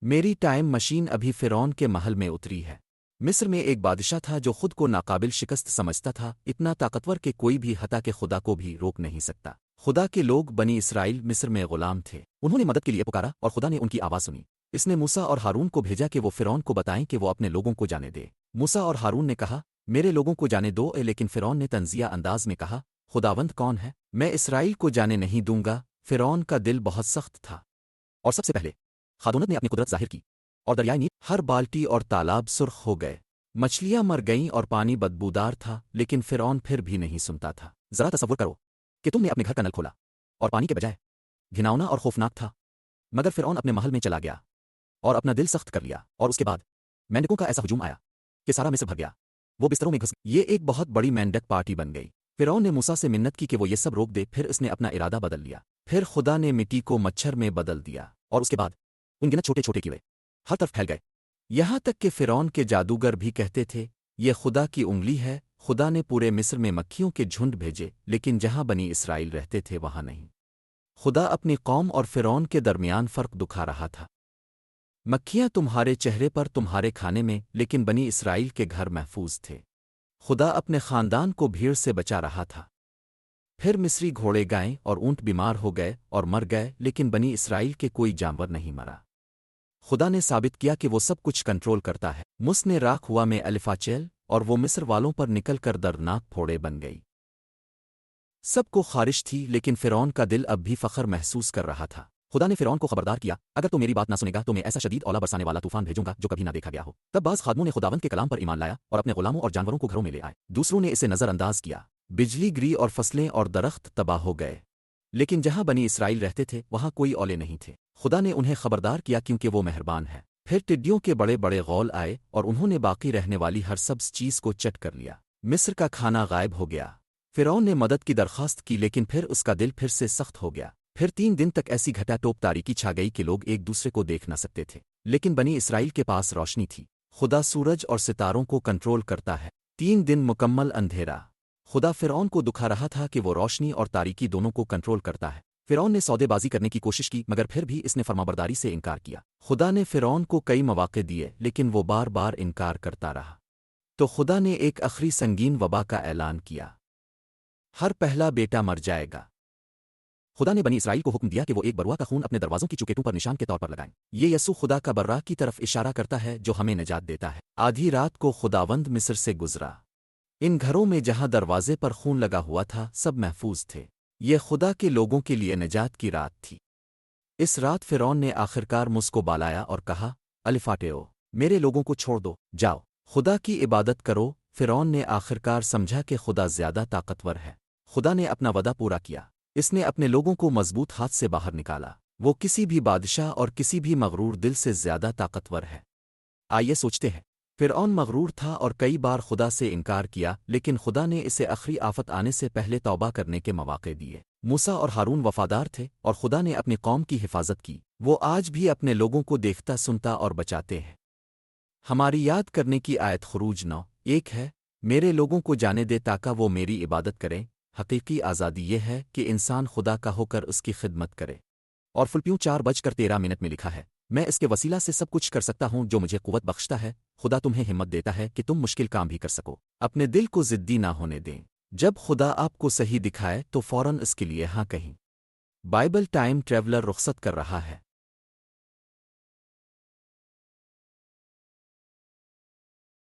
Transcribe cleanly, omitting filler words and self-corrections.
میری time machine ابھی فرعون کے محل میں اتری ہے۔ مصر میں ایک بادشاہ تھا جو خود کو ناقابل شکست سمجھتا تھا، اتنا طاقتور کہ کوئی بھی حتیٰ کہ خدا کو بھی روک نہیں سکتا۔ خدا کے لوگ بنی اسرائیل مصر میں غلام تھے، انہوں نے مدد کے لیے پکارا اور خدا نے ان کی آواز سنی۔ اس نے موسیٰ اور ہارون کو بھیجا کہ وہ فرعون کو بتائیں کہ وہ اپنے لوگوں کو جانے دے۔ موسیٰ اور ہارون نے کہا، میرے لوگوں کو جانے دو، لیکن فرعون نے تنزیہ انداز میں کہا، خداوند کون ہے؟ میں اسرائیل کو جانے نہیں دوں گا۔ فرعون کا دل بہت سخت تھا، اور سب سے پہلے خادونت نے اپنی قدرت ظاہر کی، اور دریائے نیل، ہر بالٹی اور تالاب سرخ ہو گئے، مچھلیاں مر گئیں اور پانی بدبودار تھا، لیکن فرعون پھر بھی نہیں سنتا تھا۔ ذرا تصور کرو کہ تم نے اپنے گھر کا نل کھولا اور پانی کے بجائے گھناؤنا اور خوفناک تھا، مگر فرعون اپنے محل میں چلا گیا اور اپنا دل سخت کر لیا، اور اس کے بعد مینڈکوں کا ایسا ہجوم آیا کہ سارا مصر بھر گیا، وہ بستروں میں گھس گئے۔ یہ ایک بہت بڑی مینڈک پارٹی بن گئی۔ فرعون نے موسیٰ سے منت کی کہ وہ یہ سب روک دے، پھر اس نے اپنا ارادہ بدل لیا۔ پھر خدا نے مٹی کو مچھر میں بدل دیا، اور اس کے بعد ان گنت چھوٹے چھوٹے کیڑے ہر طرف پھیل گئے، یہاں تک کہ فرعون کے جادوگر بھی کہتے تھے یہ خدا کی انگلی ہے۔ خدا نے پورے مصر میں مکھیوں کے جھنڈ بھیجے، لیکن جہاں بنی اسرائیل رہتے تھے وہاں نہیں۔ خدا اپنی قوم اور فرعون کے درمیان فرق دکھا رہا تھا۔ مکھیاں تمہارے چہرے پر، تمہارے کھانے میں، لیکن بنی اسرائیل کے گھر محفوظ تھے۔ خدا اپنے خاندان کو بھیڑ سے بچا رہا تھا۔ پھر مصری گھوڑے، گائیں اور اونٹ بیمار ہو گئے اور مر گئے، لیکن بنی اسرائیل کے کوئی جانور نہیں مرا۔ خدا نے ثابت کیا کہ وہ سب کچھ کنٹرول کرتا ہے۔ مس نے راکھ ہوا میں الفاچیل، اور وہ مصر والوں پر نکل کر دردناک پھوڑے بن گئی۔ سب کو خارش تھی، لیکن فرعون کا دل اب بھی فخر محسوس کر رہا تھا۔ خدا نے فرعون کو خبردار کیا، اگر تو میری بات نہ سنے گا تو میں ایسا شدید اولا برسانے والا طوفان بھیجوں گا جو کبھی نہ دیکھا گیا ہو۔ تب بعض خادموں نے خداوند کے کلام پر ایمان لایا اور اپنے غلاموں اور جانوروں کو گھروں میں لے آئے، دوسروں نے اسے نظر انداز کیا۔ بجلی گری اور فصلیں اور درخت تباہ ہو گئے، لیکن جہاں بنی اسرائیل رہتے تھے وہاں کوئی اولے نہیں تھے۔ خدا نے انہیں خبردار کیا کیونکہ وہ مہربان ہے۔ پھر ٹڈیوں کے بڑے بڑے غول آئے اور انہوں نے باقی رہنے والی ہر سبز چیز کو چٹ کر لیا۔ مصر کا کھانا غائب ہو گیا۔ فرعون نے مدد کی درخواست کی، لیکن پھر اس کا دل پھر سے سخت ہو گیا۔ پھر 3 دن تک ایسی گھٹا ٹوپ تاریکی چھا گئی کہ لوگ ایک دوسرے کو دیکھ نہ سکتے تھے، لیکن بنی اسرائیل کے پاس روشنی تھی۔ خدا سورج اور ستاروں کو کنٹرول کرتا ہے۔ 3 دن مکمل اندھیرا۔ خدا فرعون کو دکھا رہا تھا کہ وہ روشنی اور تاریکی دونوں کو کنٹرول کرتا ہے۔ فرعون نے سودے بازی کرنے کی کوشش کی، مگر پھر بھی اس نے فرمانبرداری سے انکار کیا۔ خدا نے فرعون کو کئی مواقع دیے، لیکن وہ بار بار انکار کرتا رہا۔ تو خدا نے ایک آخری سنگین وبا کا اعلان کیا، ہر پہلا بیٹا مر جائے گا۔ خدا نے بنی اسرائیل کو حکم دیا کہ وہ ایک بروا کا خون اپنے دروازوں کی چوکیٹوں پر نشان کے طور پر لگائیں۔ یہ یسوع خدا کا برا کی طرف اشارہ کرتا ہے جو ہمیں نجات دیتا ہے۔ آدھی رات کو خداوند مصر سے گزرا۔ ان گھروں میں جہاں دروازے پر خون لگا ہوا تھا سب محفوظ تھے۔ یہ خدا کے لوگوں کے لیے نجات کی رات تھی۔ اس رات فرعون نے آخرکار مس کو بالایا اور کہا، الفاٹیو، میرے لوگوں کو چھوڑ دو، جاؤ، خدا کی عبادت کرو۔ فرعون نے آخرکار سمجھا کہ خدا زیادہ طاقتور ہے۔ خدا نے اپنا وعدہ پورا کیا، اس نے اپنے لوگوں کو مضبوط ہاتھ سے باہر نکالا۔ وہ کسی بھی بادشاہ اور کسی بھی مغرور دل سے زیادہ طاقتور ہے۔ آئیے سوچتے ہیں، فرعون مغرور تھا اور کئی بار خدا سے انکار کیا، لیکن خدا نے اسے آخری آفت آنے سے پہلے توبہ کرنے کے مواقع دیے۔ موسیٰ اور ہارون وفادار تھے اور خدا نے اپنی قوم کی حفاظت کی۔ وہ آج بھی اپنے لوگوں کو دیکھتا، سنتا اور بچاتے ہیں۔ ہماری یاد کرنے کی آیت خروج 9:1 ہے، میرے لوگوں کو جانے دے تاکہ وہ میری عبادت کریں۔ حقیقی آزادی یہ ہے کہ انسان خدا کا ہو کر اس کی خدمت کرے۔ اور فلپیوں 4:13 میں لکھا ہے، میں اس کے وسیلہ سے سب کچھ کر سکتا ہوں جو مجھے قوت بخشتا ہے۔ خدا تمہیں ہمت دیتا ہے کہ تم مشکل کام بھی کر سکو۔ اپنے دل کو ضدی نہ ہونے دیں۔ جب خدا آپ کو صحیح دکھائے تو فوراً اس کے لیے ہاں کہیں۔ بائبل ٹائم ٹریولر رخصت کر رہا ہے۔